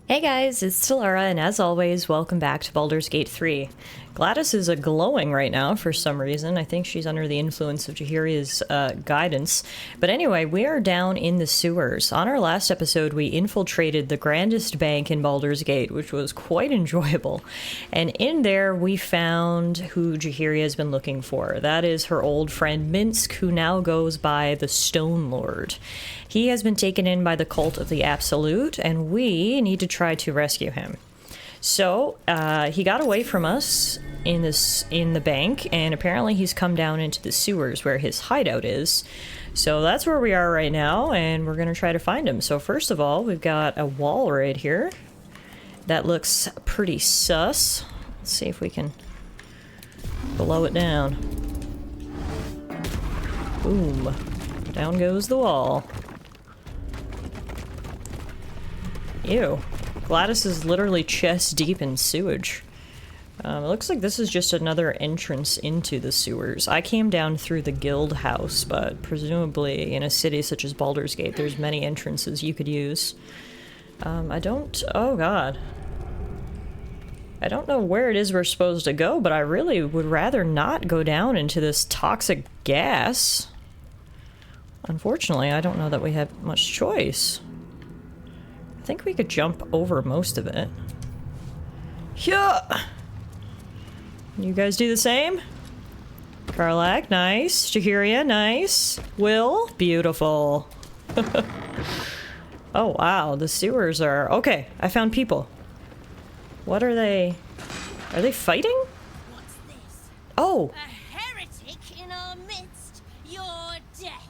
Hey guys, it's Tallara, and as always, welcome back to Baldur's Gate 3. Gladys is glowing right now for some reason. I think she's under the influence of Jahiria's guidance. But anyway, we are down in the sewers. On our last episode, we infiltrated the grandest bank in Baldur's Gate, which was quite enjoyable. And in there, we found who Jahiria has been looking for. That is her old friend Minsk, who now goes by the Stone Lord. He has been taken in by the cult of the Absolute, and we need to try to rescue him. So, he got away from us in the bank, and apparently he's come down into the sewers where his hideout is. So that's where we are right now, and we're gonna try to find him. So first of all, we've got a wall right here. That looks pretty sus. Let's see if we can blow it down. Boom. Down goes the wall. Ew. Gladys is literally chest deep in sewage. It looks like this is just another entrance into the sewers. I came down through the guild house, but presumably in a city such as Baldur's Gate, there's many entrances you could use. Oh god. I don't know where it is we're supposed to go, but I really would rather not go down into this toxic gas. Unfortunately, I don't know that we have much choice. I think we could jump over most of it. Yeah. You guys do the same? Karlak, nice. Jahiria, nice. Will, beautiful. Oh wow, the sewers are... Okay, I found people. What are they? Are they fighting? What's this? Oh! A heretic in our midst! Your death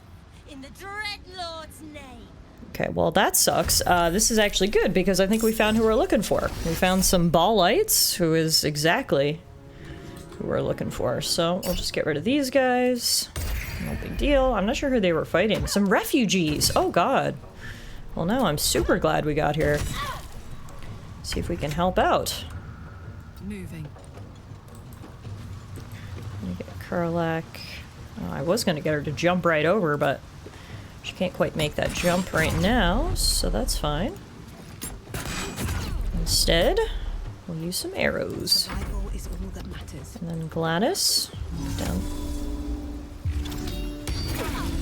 in the Dreadlord's name! Okay, well that sucks. This is actually good because I think we found who we're looking for. We found some Ballites, who is exactly who we're looking for. So we'll just get rid of these guys. No big deal. I'm not sure who they were fighting. Some refugees! Oh god. Well now I'm super glad we got here. See if we can help out. Moving. Let me get Karlak. Oh, I was gonna get her to jump right over, but she can't quite make that jump right now, so that's fine. Instead, we'll use some arrows. Survival is all that matters. And then Gladys. Down.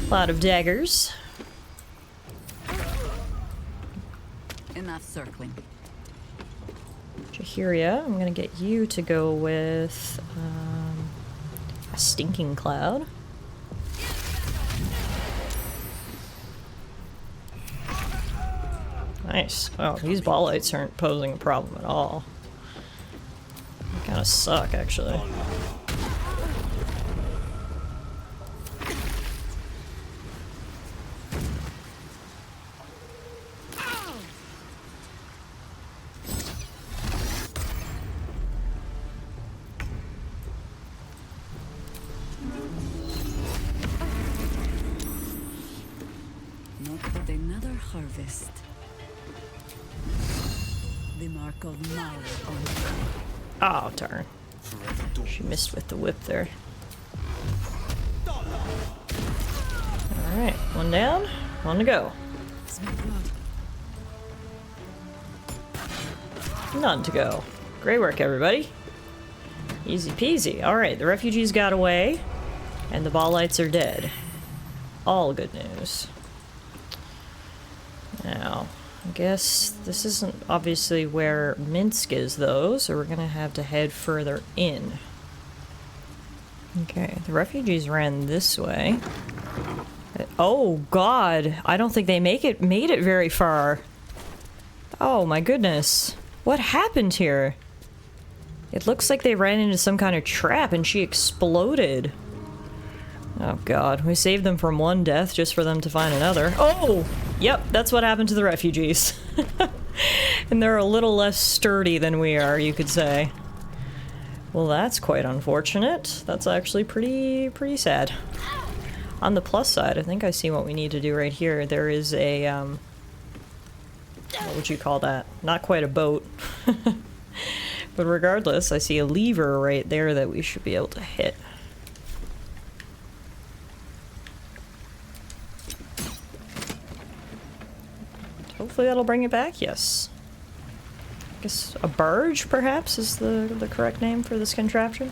A lot of daggers. Enough circling. Jahiria, I'm gonna get you to go with a stinking cloud. Nice. Oh, these Ballites aren't posing a problem at all. They kind of suck, actually. Not but another harvest. The mark of Mara on Oh, darn. She missed with the whip there. Alright, one down, one to go. smell blood. None to go. Great work, everybody. Easy peasy. Alright, the refugees got away, and the Ballites are dead. All good news. Now, I guess this isn't obviously where Minsk is, though, so we're gonna have to head further in. Okay, the refugees ran this way. Oh god, I don't think they made it very far. Oh my goodness. What happened here? It looks like they ran into some kind of trap and she exploded. Oh god, we saved them from one death just for them to find another. Oh! Yep, that's what happened to the refugees. And they're a little less sturdy than we are, you could say. Well, that's quite unfortunate. That's actually pretty sad. On the plus side, I think I see what we need to do right here. There is a, what would you call that? Not quite a boat. But regardless, I see a lever right there that we should be able to hit. Hopefully that'll bring it back, yes. I guess a barge, perhaps, is the correct name for this contraption?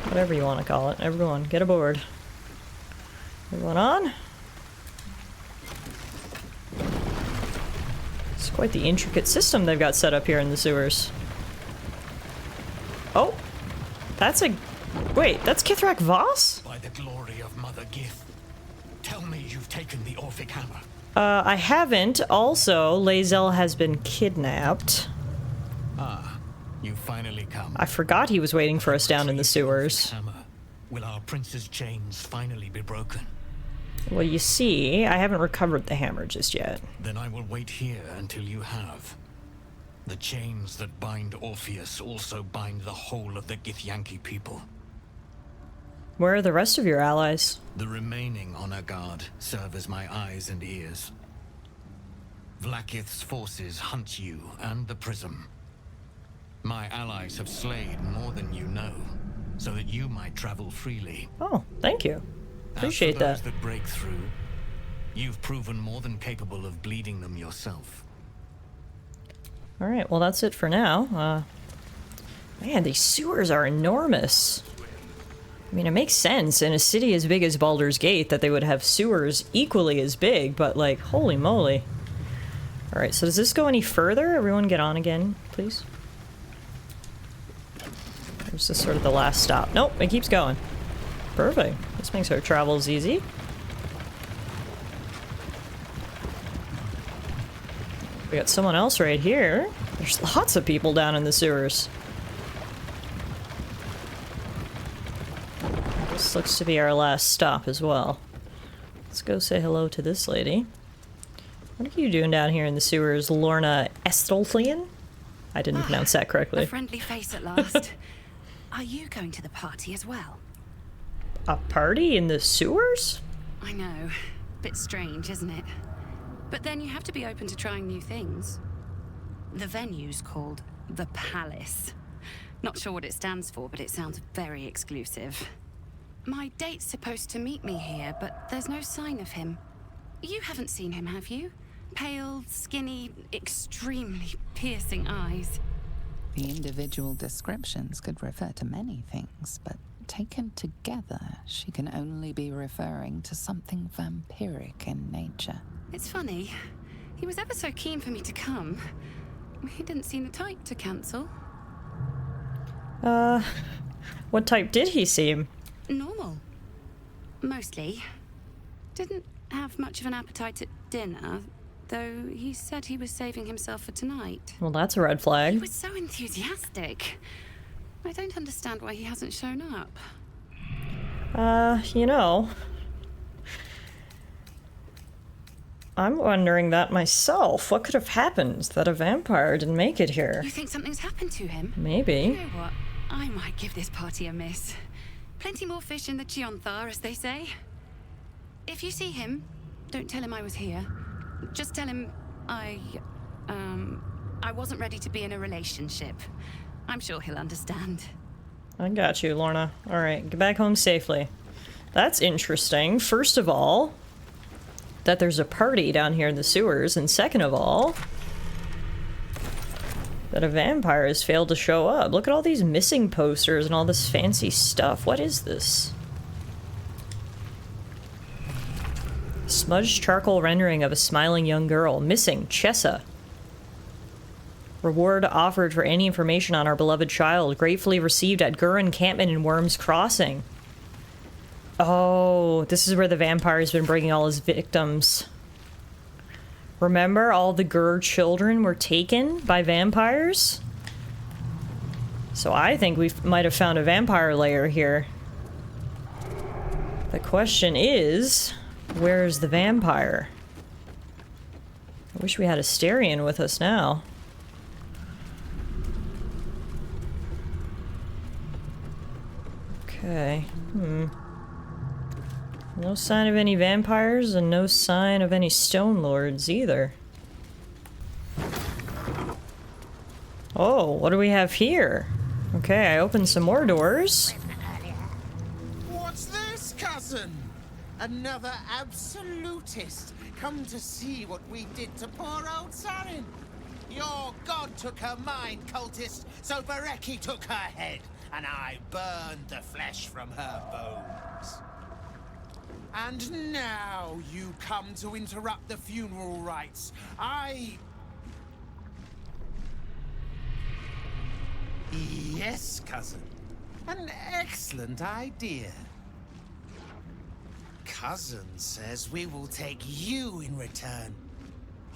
Whatever you want to call it. Everyone, get aboard. Everyone on? It's quite the intricate system they've got set up here in the sewers. Oh! That's a... Wait, that's Kithrak Voss? By the glory of Mother Gith, tell me you've taken the Orphic Hammer. I haven't. Also, Lae'zel has been kidnapped. Ah, you finally come. I forgot he was waiting for us down in the sewers. Hammer. Will our prince's chains finally be broken? Well, you see, I haven't recovered the hammer just yet. Then I will wait here until you have. The chains that bind Orpheus also bind the whole of the Githyanki people. Where are the rest of your allies? The remaining honor guard serve as my eyes and ears. Vlaakith's forces hunt you and the prism. My allies have slayed more than you know, so that you might travel freely. Oh, thank you. Appreciate that. As for those that break through, you've proven more than capable of bleeding them yourself. Alright, well that's it for now. Man, these sewers are enormous. I mean, it makes sense in a city as big as Baldur's Gate that they would have sewers equally as big, but like, holy moly. Alright, so does this go any further? Everyone get on again, please. Or is this sort of the last stop? Nope, it keeps going. Perfect. This makes our travels easy. We got someone else right here. There's lots of people down in the sewers. This looks to be our last stop as well. Let's go say hello to this lady. What are you doing down here in the sewers, Lorna Estolthian? I didn't pronounce that correctly. A friendly face at last. Are you going to the party as well? A party in the sewers? I know. Bit strange, isn't it? But then you have to be open to trying new things. The venue's called The Palace. Not sure what it stands for, but it sounds very exclusive. My date's supposed to meet me here, but there's no sign of him. You haven't seen him, have you? Pale, skinny, extremely piercing eyes. The individual descriptions could refer to many things, but taken together, she can only be referring to something vampiric in nature. It's funny. He was ever so keen for me to come. He didn't seem the type to cancel. What type did he seem? Normal. Mostly. Didn't have much of an appetite at dinner, though he said he was saving himself for tonight. Well, that's a red He flag. was so enthusiastic. I don't understand why he hasn't shown up. You know, I'm wondering that myself. What could have happened that a vampire didn't make it here? You think something's happened to him? Maybe. You know what? I might give this party a miss. Plenty more fish in the Chionthar, as they say. If you see him, don't tell him I was here. Just tell him I wasn't ready to be in a relationship. I'm sure he'll understand. I got you, Lorna. Alright, get back home safely. That's interesting. First of all, that there's a party down here in the sewers, and second of all, that a vampire has failed to show up. Look at all these missing posters and all this fancy stuff. What is this? Smudged charcoal rendering of a smiling young girl. Missing. Chessa. Reward offered for any information on our beloved child. Gratefully received at Gur encampment in Worm's Crossing. Oh, this is where the vampire's been bringing all his victims. Remember, all the Gur children were taken by vampires? So I think we might have found a vampire lair here. The question is, where's the vampire? I wish we had Asterion with us now. Okay, no sign of any vampires and no sign of any stone lords either. Oh, what do we have here? Okay, I opened some more doors. What's this, cousin? Another absolutist come to see what we did to poor old Sarin. Your god took her mind, cultist, so Bereki took her head, and I burned the flesh from her bones. And now you come to interrupt the funeral rites. Yes, cousin. An excellent idea. Cousin says we will take you in return.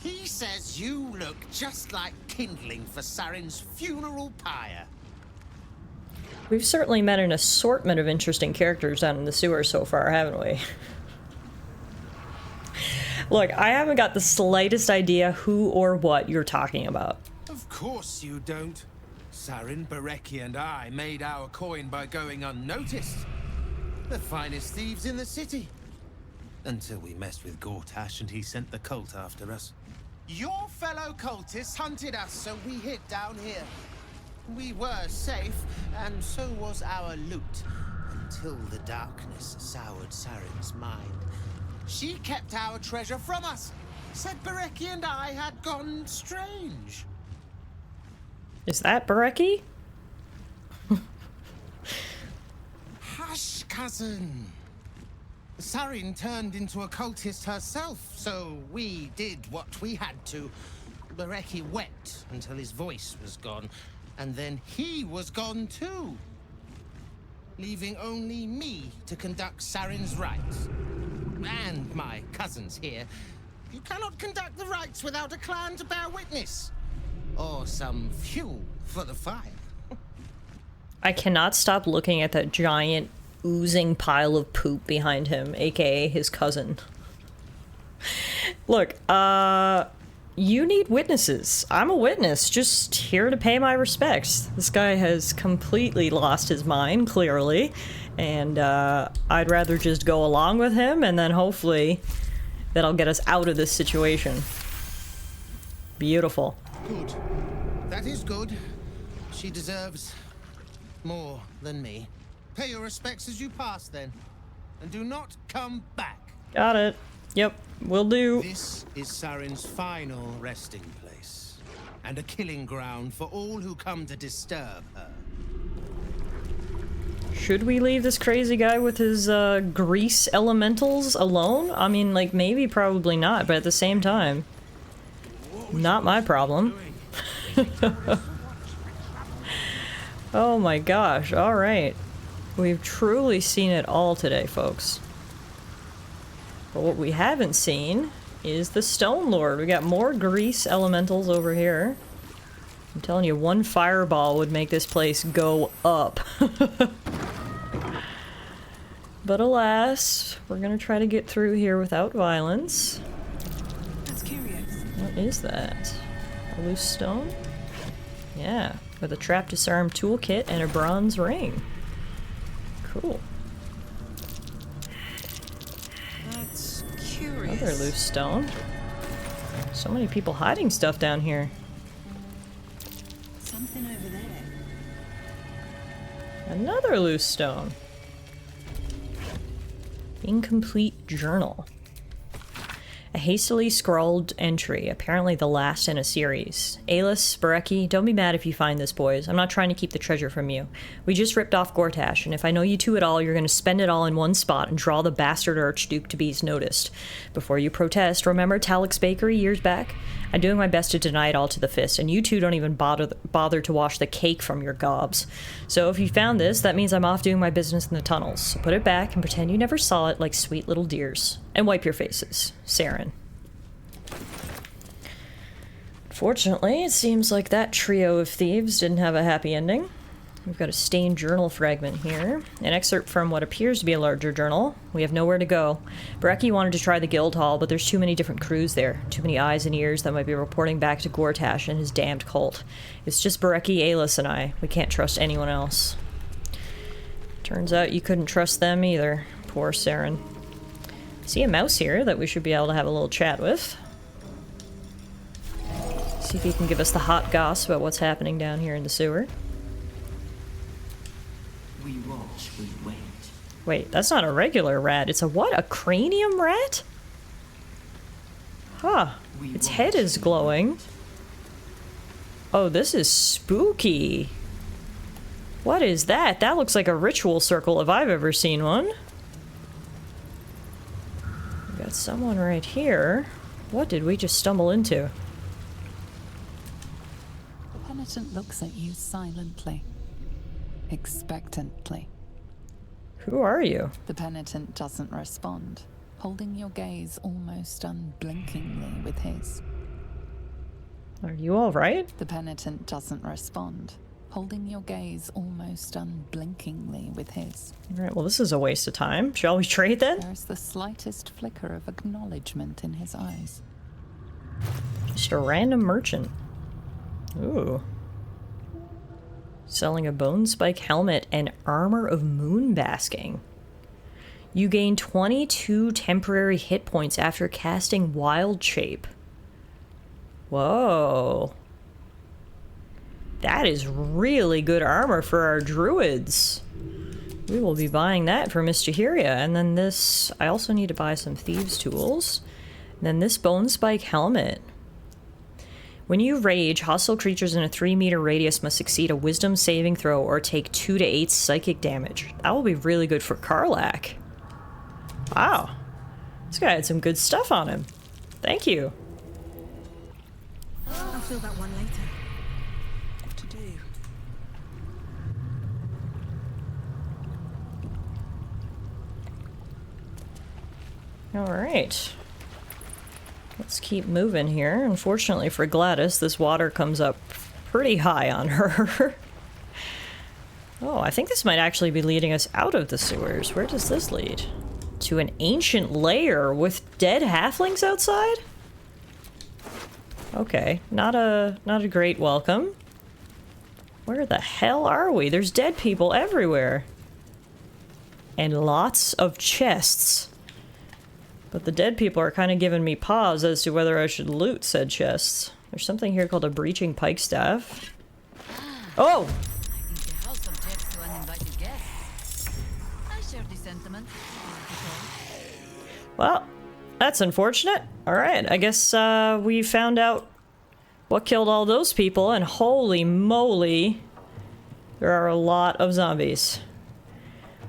He says you look just like kindling for Saren's funeral pyre. We've certainly met an assortment of interesting characters down in the sewer so far, haven't we? Look, I haven't got the slightest idea who or what you're talking about. Of course you don't. Saren, Bereki, and I made our coin by going unnoticed. The finest thieves in the city. Until we messed with Gortash and he sent the cult after us. Your fellow cultists hunted us, so we hid down here. We were safe, and so was our loot, until the darkness soured Saren's mind. She kept our treasure from us, said Bereki and I had gone strange. Is that Bereki? Hush, cousin. Saren turned into a cultist herself, so we did what we had to. Bereki wept until his voice was gone, and then he was gone too. Leaving only me to conduct Saren's rites. And my cousins here. You cannot conduct the rites without a clan to bear witness. Or some fuel for the fire. I cannot stop looking at that giant oozing pile of poop behind him, aka his cousin. Look, you need witnesses. I'm a witness, just here to pay my respects. This guy has completely lost his mind, clearly, and I'd rather just go along with him, and then hopefully that'll get us out of this situation. Beautiful. Good. That is good. She deserves more than me. Pay your respects as you pass, then. And do not come back. Got it. Yep, will do. This is Saren's final resting place. And a killing ground for all who come to disturb her. Should we leave this crazy guy with his grease elementals alone? I mean, like, maybe, probably not, but at the same time, not my problem. Oh my gosh, alright. We've truly seen it all today, folks. But what we haven't seen is the Stone Lord. We got more grease elementals over here. I'm telling you, one fireball would make this place go up. But alas, we're gonna try to get through here without violence. That's curious. What is that? A loose stone? Yeah, with a trap disarm toolkit and a bronze ring. Cool. That's curious. Another loose stone. So many people hiding stuff down here. Something over there. Another loose stone. Incomplete journal. A hastily scrawled entry, apparently the last in a series. Alis, Bereki, don't be mad if you find this, boys. I'm not trying to keep the treasure from you. We just ripped off Gortash, and if I know you two at all, you're going to spend it all in one spot and draw the bastard Archduke to be's noticed. Before you protest, remember Talik's Bakery years back? I'm doing my best to deny it all to the fist, and you two don't even bother to wash the cake from your gobs. So if you found this, that means I'm off doing my business in the tunnels. So put it back and pretend you never saw it like sweet little dears. And wipe your faces. Saren. Fortunately, it seems like that trio of thieves didn't have a happy ending. We've got a stained journal fragment here. An excerpt from what appears to be a larger journal. We have nowhere to go. Bereki wanted to try the guild hall, but there's too many different crews there. Too many eyes and ears that might be reporting back to Gortash and his damned cult. It's just Bereki, Alis, and I. We can't trust anyone else. Turns out you couldn't trust them either. Poor Saren. See a mouse here that we should be able to have a little chat with. See if he can give us the hot goss about what's happening down here in the sewer. We watch, we wait. Wait, that's not a regular rat. It's a what? A cranium rat? Huh. Its head is glowing. Oh, this is spooky. What is that? That looks like a ritual circle if I've ever seen one. We got someone right here. What did we just stumble into? The penitent looks at you silently, expectantly. Who are you? The penitent doesn't respond, holding your gaze almost unblinkingly with his. Are you all right? The penitent doesn't respond, holding your gaze almost unblinkingly with his. Alright, well this is a waste of time. Shall we trade then? There is the slightest flicker of acknowledgement in his eyes. Just a random merchant. Ooh. Selling a bone spike helmet and armor of moon basking. You gain 22 temporary hit points after casting Wild Shape. Whoa. That is really good armor for our druids. We will be buying that for Miss Jahiria. And then this, I also need to buy some thieves' tools. And then this bone spike helmet. When you rage, hostile creatures in a 3-meter radius must succeed a wisdom saving throw or take 2 to 8 psychic damage. That will be really good for Karlach. Wow. This guy had some good stuff on him. Thank you. I'll feel that one later. What to do? Alright. Let's keep moving here. Unfortunately for Gladys, this water comes up pretty high on her. Oh, I think this might actually be leading us out of the sewers. Where does this lead? To an ancient lair with dead halflings outside? Okay, not a great welcome. Where the hell are we? There's dead people everywhere. And lots of chests. But the dead people are kind of giving me pause as to whether I should loot said chests. There's something here called a breaching pike staff. Oh! I think the house objects to uninvited guests. I share the sentiment. Well, that's unfortunate. Alright, I guess we found out what killed all those people, and holy moly, there are a lot of zombies.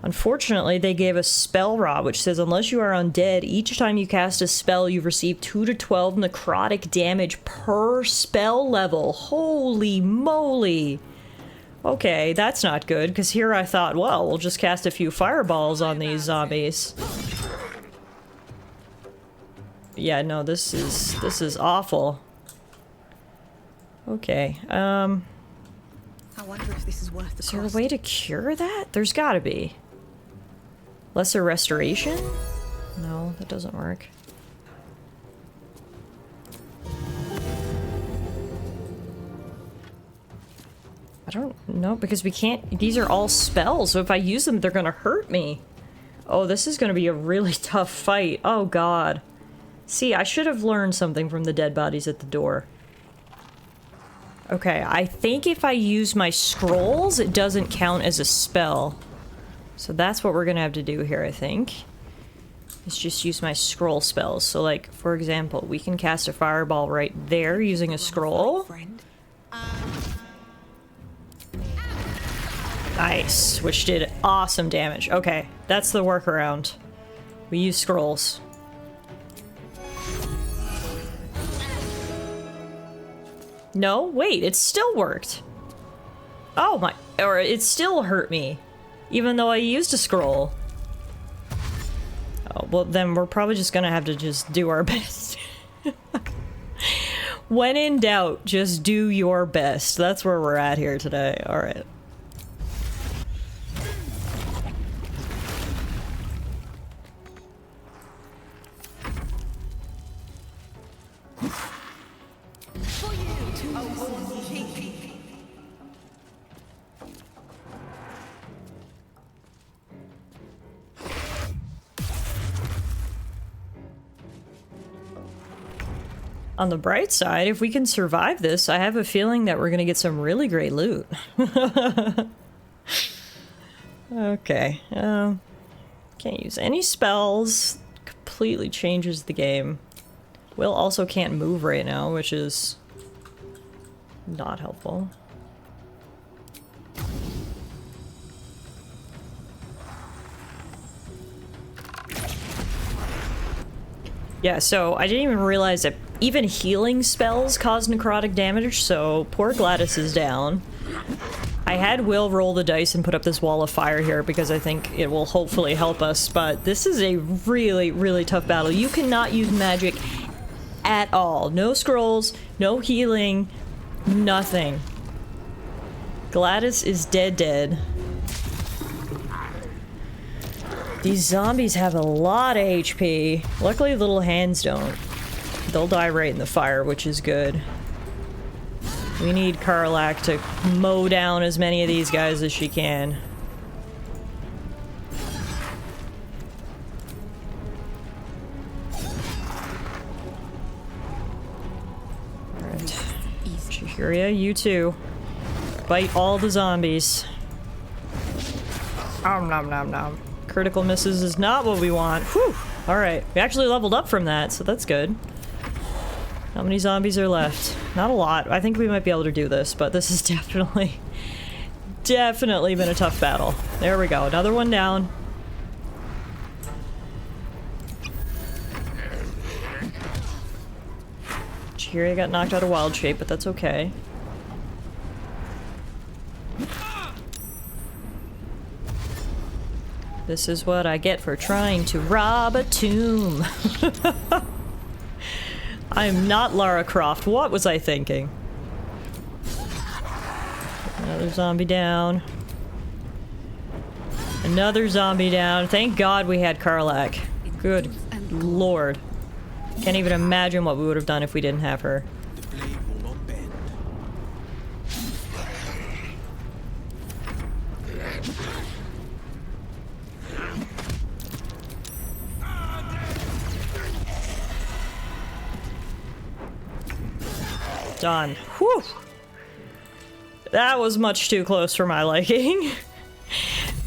Unfortunately, they gave us Spell Rot, which says unless you are undead, each time you cast a spell, you've received 2 to 12 necrotic damage per spell level. Holy moly! Okay, that's not good, because here I thought, well, we'll just cast a few fireballs on these zombies. Yeah, no, this is awful. Okay, I wonder if this is worth the is there a cost. way to cure that? There's gotta be. Lesser restoration? No, that doesn't work. I don't know, because we can't... These are all spells, so if I use them, they're gonna hurt me. Oh, this is gonna be a really tough fight. Oh, God. See, I should have learned something from the dead bodies at the door. Okay, I think if I use my scrolls, it doesn't count as a spell. So that's what we're gonna have to do here, I think. Is just use my scroll spells. So, like, for example, we can cast a fireball right there using a scroll. Nice, which did awesome damage. Okay, that's the workaround. We use scrolls. No, wait, it still worked. Oh my, or it still hurt me. Even though I used a scroll. Oh, well then we're probably just gonna have to just do our best. When in doubt, just do your best. That's where we're at here today. Alright. On the bright side, if we can survive this, I have a feeling that we're gonna get some really great loot. Okay, can't use any spells. Completely changes the game. Will also can't move right now, which is Not helpful. Yeah, so I didn't even realize that even healing spells cause necrotic damage, so poor Gladys is down. I had Will roll the dice and put up this wall of fire here because I think it will hopefully help us, but this is a really, really tough battle. You cannot use magic at all. No scrolls, no healing, nothing. Gladys is dead. These zombies have a lot of HP. Luckily, little hands don't. They'll die right in the fire, which is good. We need Karlach to mow down as many of these guys as she can. Alright. Chihiria, you too. Bite all the zombies. Nom nom nom nom. Critical misses is not what we want. Whew! Alright, we actually leveled up from that, so that's good. How many zombies are left? Not a lot. I think we might be able to do this, but this has definitely been a tough battle. There we go, another one down. Chihiria got knocked out of wild shape, but that's okay. This is what I get for trying to rob a tomb. I am not Lara Croft. What was I thinking? Another zombie down. Another zombie down. Thank God we had Karlach. Good lord. Can't even imagine what we would have done if we didn't have her. Done. Whew! That was much too close for my liking.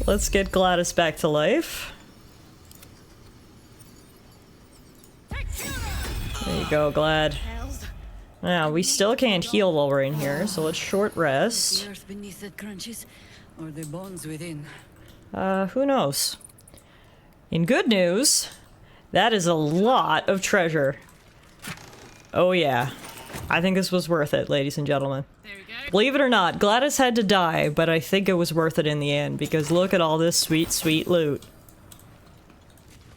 Let's get Gladys back to life. There you go, Glad. Now, we still can't heal while we're in here, so let's short rest. The earth beneath it crunches, or the bones within. Who knows? In good news, that is a lot of treasure. Oh yeah. I think this was worth it, ladies and gentlemen. There we go. Believe it or not, Gladys had to die, but I think it was worth it in the end, because look at all this sweet, sweet loot.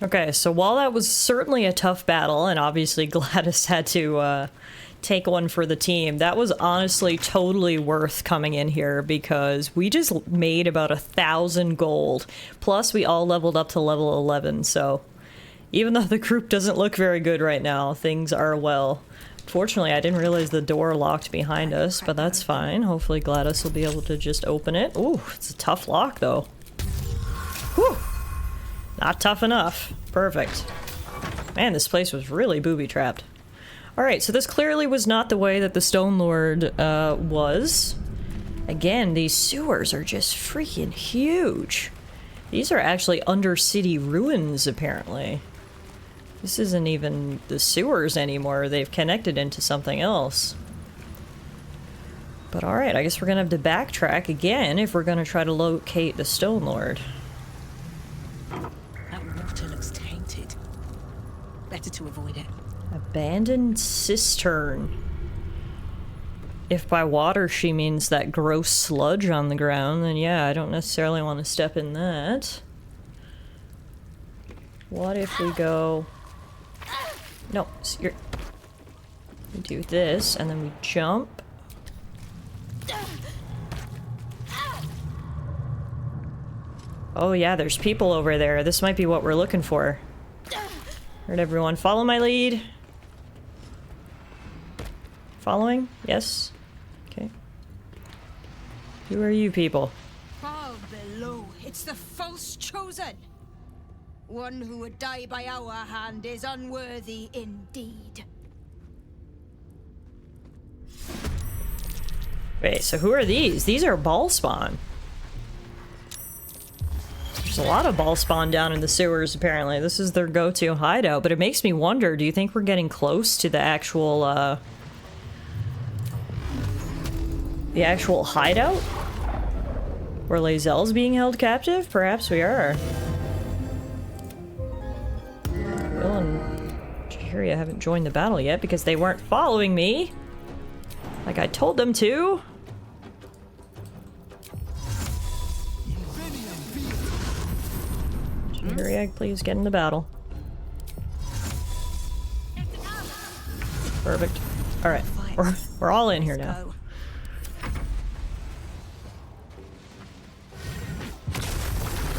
Okay, so while that was certainly a tough battle, and obviously Gladys had to, take one for the team, that was honestly totally worth coming in here, because we just made about 1,000 gold. Plus, we all leveled up to level 11, so even though the group doesn't look very good right now, things are well. Fortunately, I didn't realize the door locked behind us, but that's fine. Hopefully Gladys will be able to just open it. Ooh, it's a tough lock, though. Whew! Not tough enough. Perfect. Man, this place was really booby-trapped. Alright, so this clearly was not the way that the Stone Lord was. Again, these sewers are just freaking huge. These are actually undercity ruins, apparently. This isn't even the sewers anymore. They've connected into something else. But alright, I guess we're gonna have to backtrack again if we're gonna try to locate the Stone Lord. That water looks tainted. Better to avoid it. Abandoned cistern. If by water she means that gross sludge on the ground, then yeah, I don't necessarily want to step in that. What if we go... No, so we do this, and then we jump. Oh yeah, there's people over there. This might be what we're looking for. Alright everyone, follow my lead. Following? Yes? Okay. Who are you people? Far below, it's the false chosen. One who would die by our hand is unworthy indeed. Wait, so who are these? These are ball spawn. There's a lot of ball spawn down in the sewers, apparently. This is their go-to hideout, but it makes me wonder, do you think we're getting close to the actual, The actual hideout? Where Lae'zel's being held captive? Perhaps we are. Will and Jaheria haven't joined the battle yet because they weren't following me. Like I told them to. Jaheria, please get in the battle. Perfect. Alright, we're all in here now.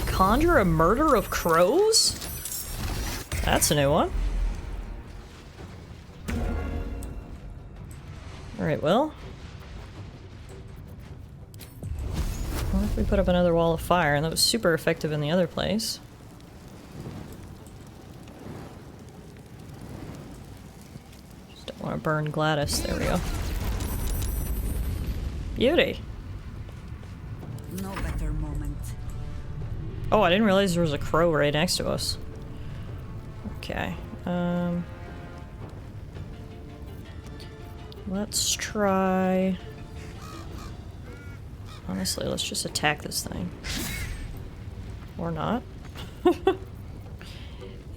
Conjure a murder of crows? That's a new one. Alright, well. What if we put up another wall of fire? And that was super effective in the other place. Just don't want to burn Gladys. There we go. Beauty. No better moment. Oh, I didn't realize there was a crow right next to us. Okay. Let's try... Honestly, let's just attack this thing. Or not.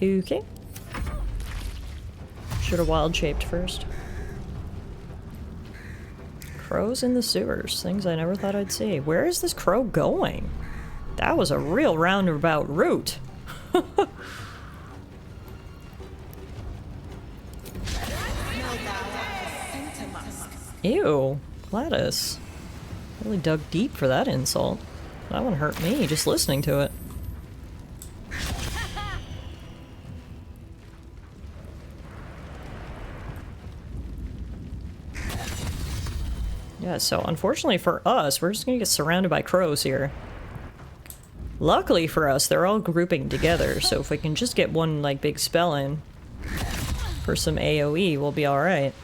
Okay. Should have wild shaped first. Crows in the sewers. Things I never thought I'd see. Where is this crow going? That was a real roundabout route. Ew, Gladys. Really dug deep for that insult. That one hurt me just listening to it. Yeah, so unfortunately for us, we're just gonna get surrounded by crows here. Luckily for us, they're all grouping together, so if we can just get one, like, big spell in for some AoE, we'll be alright.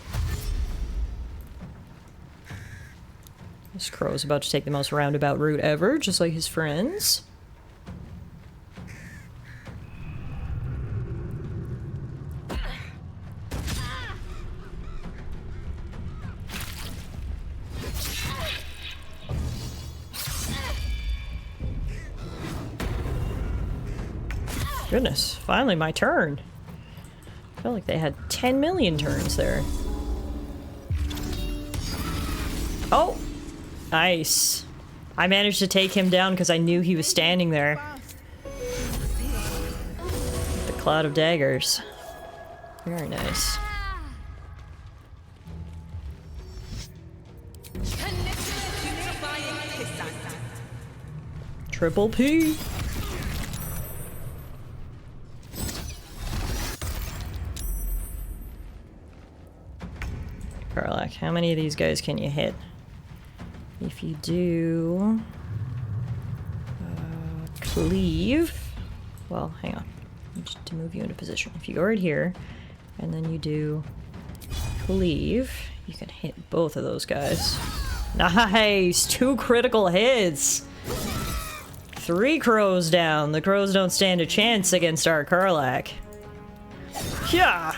This crow's about to take the most roundabout route ever, just like his friends. Goodness, finally my turn. I felt like they had 10 million turns there. Oh! Nice. I managed to take him down because I knew he was standing there. The cloud of daggers. Very nice. Triple P! Karlach, how many of these guys can you hit? If you do... cleave... Well, hang on. Just to move you into position. If you go right here, and then you do... cleave, you can hit both of those guys. Nice! 2 critical hits! 3 crows down. The crows don't stand a chance against our Karlach. Yeah!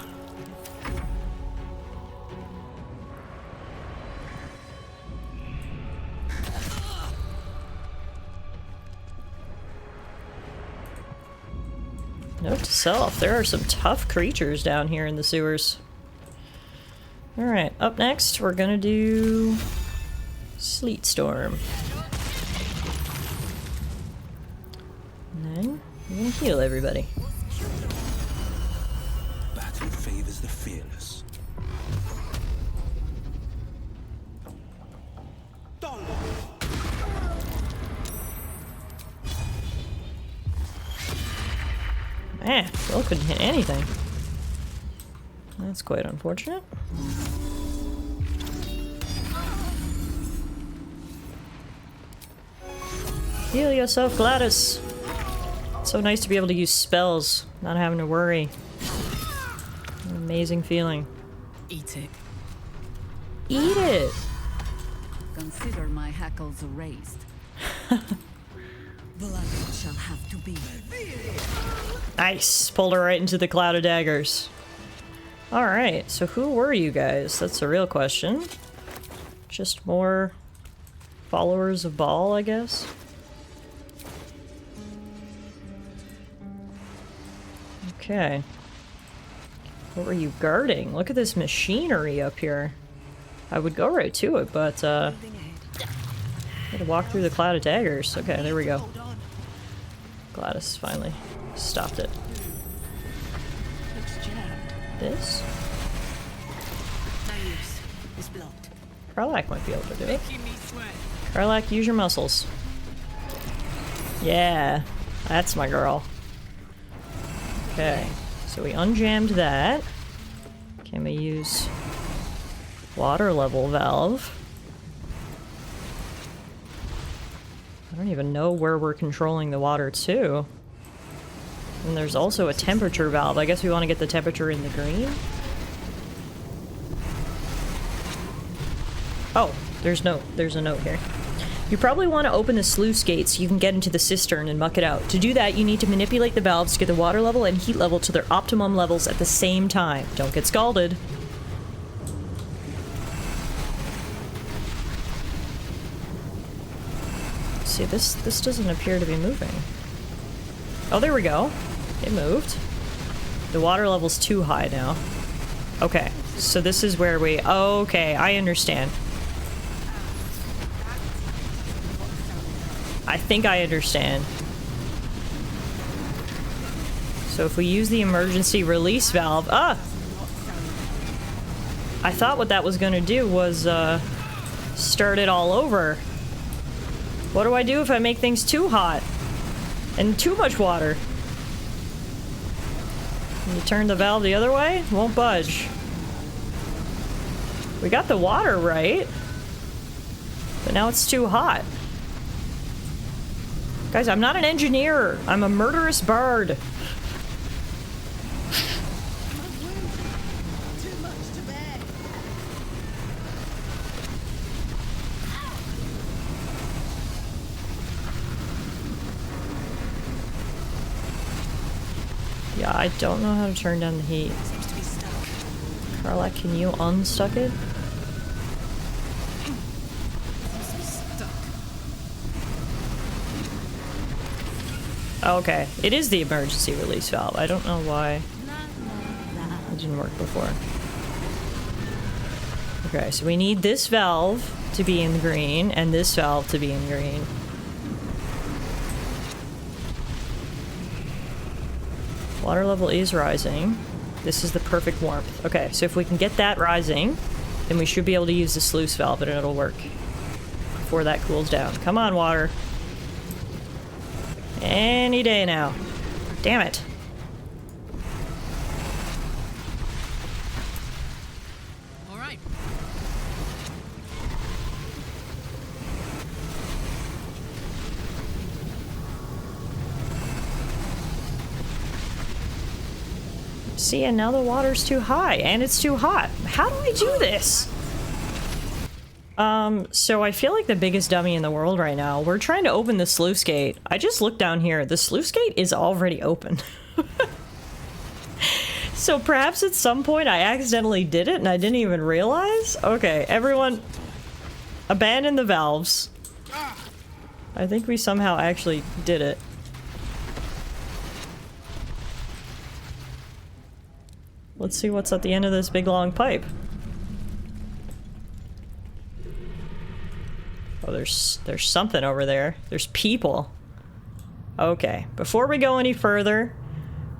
Note to self, there are some tough creatures down here in the sewers. Alright, up next we're gonna do... Sleet Storm. And then we're gonna heal everybody. Battle favors the fearless. Man, Will couldn't hit anything. That's quite unfortunate. Heal yourself, Gladys. It's so nice to be able to use spells, not having to worry. An amazing feeling. Eat it. Eat it! Consider my hackles erased. Blood shall have to be. Nice! Pulled her right into the cloud of daggers. Alright, so who were you guys? That's the real question. Just more Followers of Baal, I guess? Okay. What were you guarding? Look at this machinery up here. I would go right to it, but, I had to walk through the cloud of daggers. Okay, there we go. Gladys finally stopped it. This? No use. It's blocked. Karlach might be able to do it. Karlach, use your muscles. Yeah, that's my girl. Okay, so we unjammed that. Can we use water level valve? I don't even know where we're controlling the water to. And there's also a temperature valve. I guess we want to get the temperature in the green. Oh, there's a note here. You probably want to open the sluice gate so you can get into the cistern and muck it out. To do that, you need to manipulate the valves to get the water level and heat level to their optimum levels at the same time. Don't get scalded. See, this doesn't appear to be moving. Oh, there we go. It moved. The water level's too high now. Okay, so this is where we... Okay, I understand. I think I understand. So if we use the emergency release valve... Ah! I thought what that was gonna do was, start it all over. What do I do if I make things too hot? And too much water? You turn the valve the other way? Won't budge. We got the water right. But now it's too hot. Guys, I'm not an engineer. I'm a murderous bard. Yeah, I don't know how to turn down the heat. Seems to be stuck. Karlach, can you unstuck it? Seems to be stuck. Okay, it is the emergency release valve. I don't know why it didn't work before. Okay, so we need this valve to be in green and this valve to be in green. Water level is rising. This is the perfect warmth. Okay, so if we can get that rising, then we should be able to use the sluice valve and it'll work before that cools down. Come on, water. Any day now. Damn it. All right. See, and now the water's too high, and it's too hot. How do I do this? So I feel like the biggest dummy in the world right now. We're trying to open the sluice gate. I just looked down here. The sluice gate is already open. So perhaps at some point I accidentally did it and I didn't even realize? Okay, everyone, abandon the valves. I think we somehow actually did it. Let's see what's at the end of this big long pipe. Oh, there's something over there. There's people. Okay, before we go any further,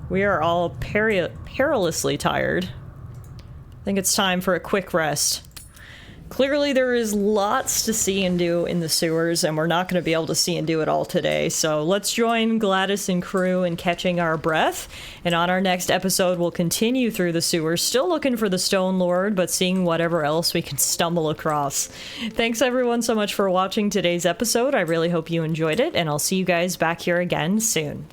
we are all perilously tired. I think it's time for a quick rest. Clearly there is lots to see and do in the sewers, and we're not going to be able to see and do it all today, so let's join Gladys and crew in catching our breath, and on our next episode we'll continue through the sewers, still looking for the Stone Lord, but seeing whatever else we can stumble across. Thanks everyone so much for watching today's episode. I really hope you enjoyed it, and I'll see you guys back here again soon.